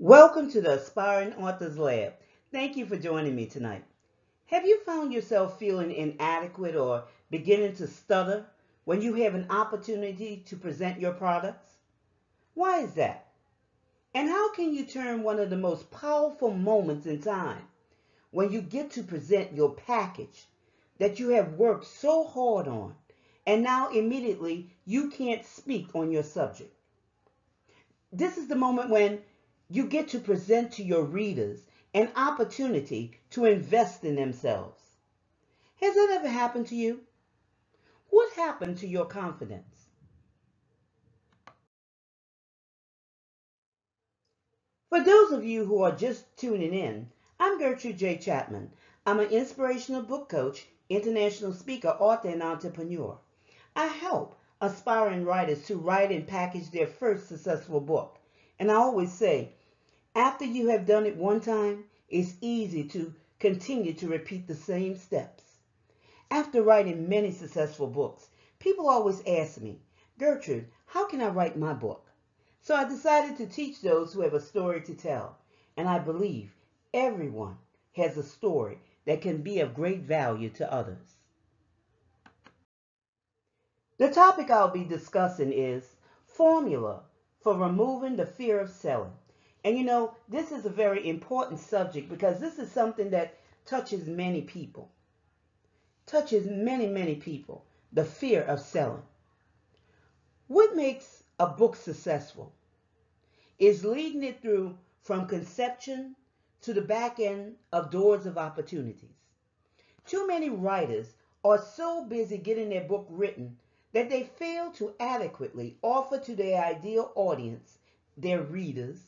Welcome to the Aspiring Authors Lab. Thank you for joining me tonight. Have you found yourself feeling inadequate or beginning to stutter when you have an opportunity to present your products? Why is that? And how can you turn one of the most powerful moments in time, when you get to present your package that you have worked so hard on, and now immediately you can't speak on your subject? This is the moment when you get to present to your readers an opportunity to invest in themselves. Has that ever happened to you? What happened to your confidence? For those of you who are just tuning in, I'm Gertrude J. Chapman. I'm an inspirational book coach, international speaker, author, and entrepreneur. I help aspiring writers to write and package their first successful book. And I always say, after you have done it one time, it's easy to continue to repeat the same steps. After writing many successful books, people always ask me, Gertrude, how can I write my book? So I decided to teach those who have a story to tell. And I believe everyone has a story that can be of great value to others. The topic I'll be discussing is formula for removing the fear of selling. And this is a very important subject because this is something that touches many people. Touches many, many people. The fear of selling. What makes a book successful is leading it through from conception to the back end of doors of opportunities. Too many writers are so busy getting their book written that they fail to adequately offer to their ideal audience, their readers,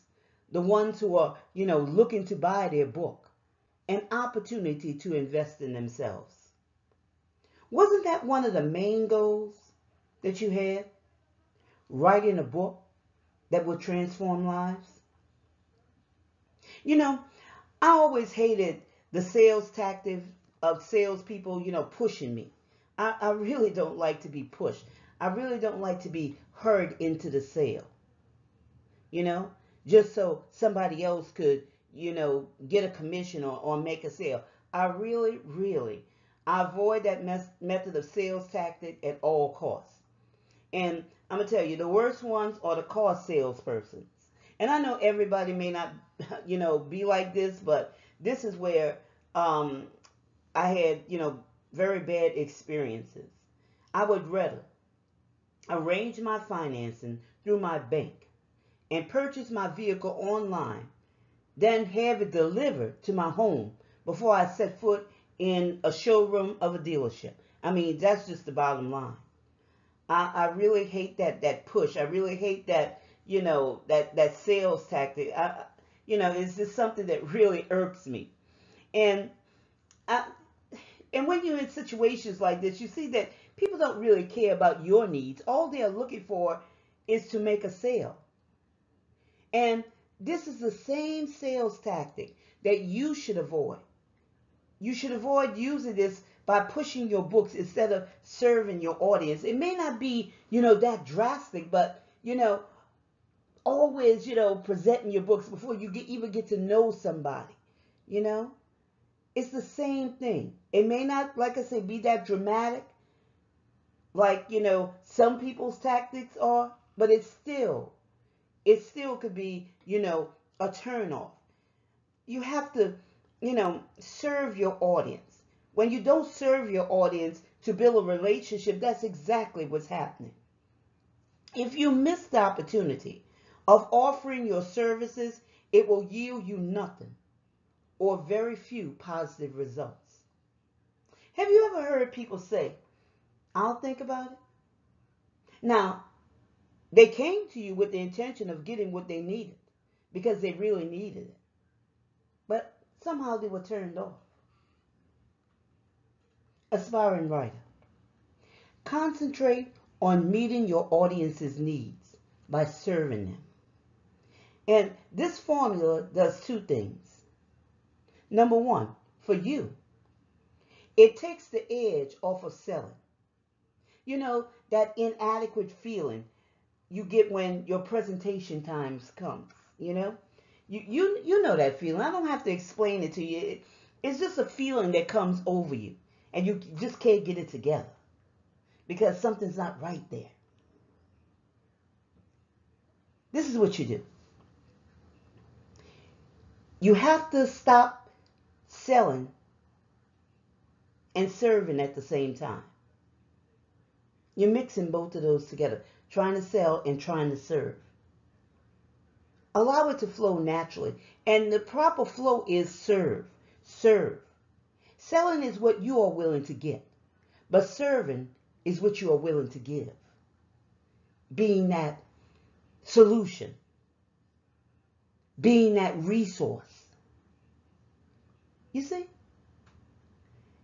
the ones who are, looking to buy their book, an opportunity to invest in themselves. Wasn't that one of the main goals that you had? Writing a book that will transform lives? I always hated the sales tactic of salespeople, pushing me. I really don't like to be pushed. I really don't like to be hurried into the sale, just so somebody else could, get a commission or make a sale. I really, I avoid that method of sales tactic at all costs. And I'm going to tell you, the worst ones are the car salespersons. And I know everybody may not, be like this, but this is where I had, very bad experiences. I would rather arrange my financing through my bank and purchase my vehicle online than have it delivered to my home before I set foot in a showroom of a dealership. I mean, that's just the bottom line. I really hate that push. I really hate that, that sales tactic. It's just something that really irks me. And I, and when you're in situations like this, you see that people don't really care about your needs. All they're looking for is to make a sale. And this is the same sales tactic that you should avoid. You should avoid using this by pushing your books instead of serving your audience. It may not be, that drastic, but, always, presenting your books before you even get to know somebody, It's the same thing. It may not, like I say, be that dramatic, like, some people's tactics are, but it still could be, a turnoff. You have to, serve your audience. When you don't serve your audience to build a relationship, that's exactly what's happening. If you miss the opportunity of offering your services, it will yield you nothing or very few positive results. Have you ever heard people say, I'll think about it? Now, they came to you with the intention of getting what they needed because they really needed it. But somehow they were turned off. Aspiring writer. Concentrate on meeting your audience's needs by serving them. And this formula does two things. Number one, for you, it takes the edge off of selling. That inadequate feeling you get when your presentation times comes, You know that feeling. I don't have to explain it to you. It's just a feeling that comes over you, and you just can't get it together because something's not right there. This is what you do. You have to stop selling and serving at the same time. You're mixing both of those together, trying to sell and trying to serve. Allow it to flow naturally. And the proper flow is serve. Serve. Selling is what you are willing to get, but serving is what you are willing to give. Being that solution, being that resource. You see?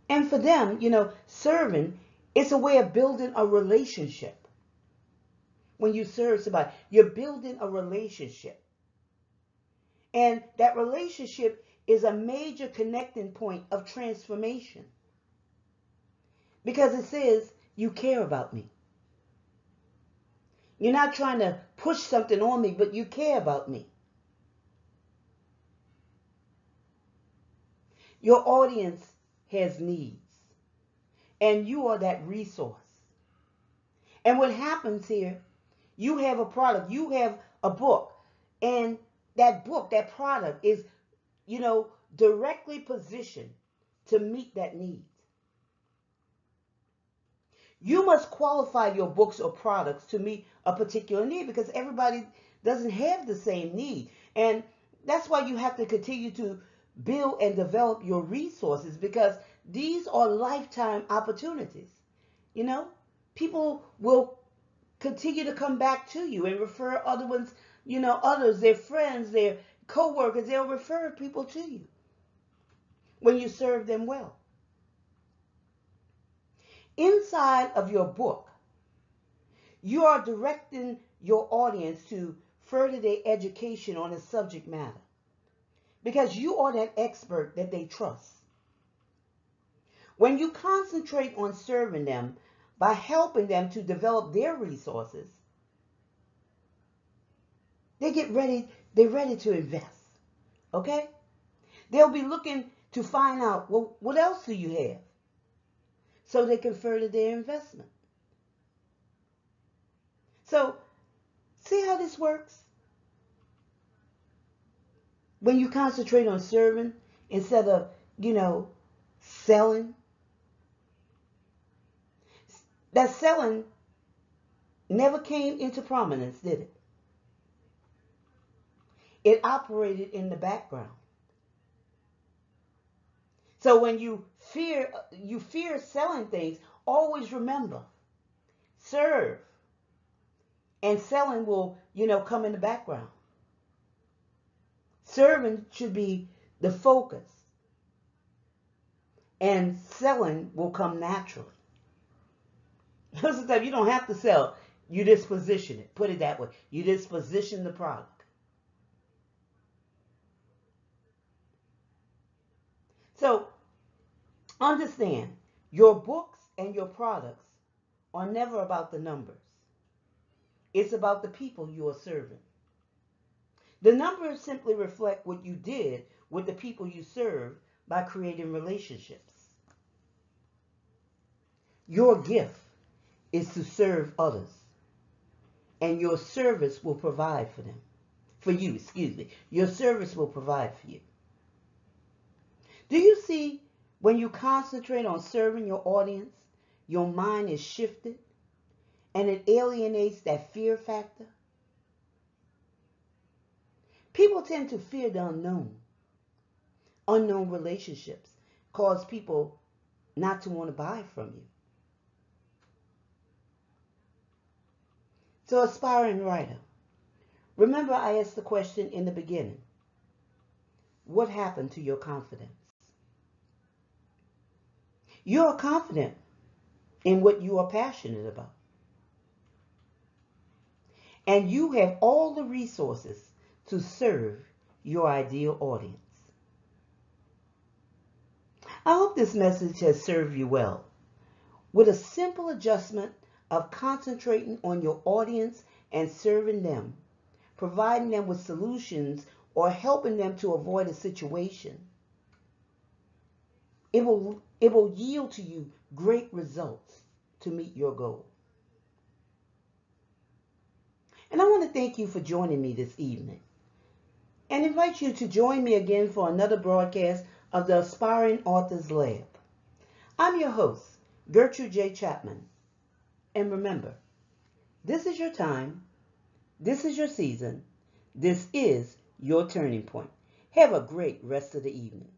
And for them, serving is a way of building a relationship. When you serve somebody, you're building a relationship. And that relationship is a major connecting point of transformation. Because it says, you care about me. You're not trying to push something on me, but you care about me. Your audience has needs. And you are that resource. And what happens here, you have a product, you have a book, and that book, that product is, directly positioned to meet that need. You must qualify your books or products to meet a particular need because everybody doesn't have the same need. And that's why you have to continue to build and develop your resources because these are lifetime opportunities. People will continue to come back to you and refer other ones, others, their friends, their co-workers, they'll refer people to you when you serve them well. Inside of your book, you are directing your audience to further their education on a subject matter because you are that expert that they trust. When you concentrate on serving them by helping them to develop their resources, they're ready to invest. Okay? They'll be looking to find out, well, what else do you have? So they can further their investment. So, see how this works? When you concentrate on serving instead of, selling. That selling never came into prominence, did it? It operated in the background. So when you fear selling things, always remember, serve. And selling will, come in the background. Serving should be the focus. And selling will come naturally. Most of the time, you don't have to sell. You just position it. Put it that way. You just position the product. So, understand, your books and your products are never about the numbers. It's about the people you are serving. The numbers simply reflect what you did with the people you serve by creating relationships. Your gift is to serve others, and your service will provide for them. For you, excuse me. Your service will provide for you. Do you see when you concentrate on serving your audience, your mind is shifted and it alienates that fear factor? People tend to fear the unknown. Unknown relationships cause people not to want to buy from you. So, aspiring writer, remember I asked the question in the beginning. What happened to your confidence? You are confident in what you are passionate about. And you have all the resources to serve your ideal audience. I hope this message has served you well. With a simple adjustment of concentrating on your audience and serving them, providing them with solutions or helping them to avoid a situation, it will yield to you great results to meet your goal. And I want to thank you for joining me this evening and invite you to join me again for another broadcast of the Aspiring Authors Lab. I'm your host, Gertrude J. Chapman. And remember, this is your time, this is your season, this is your turning point. Have a great rest of the evening.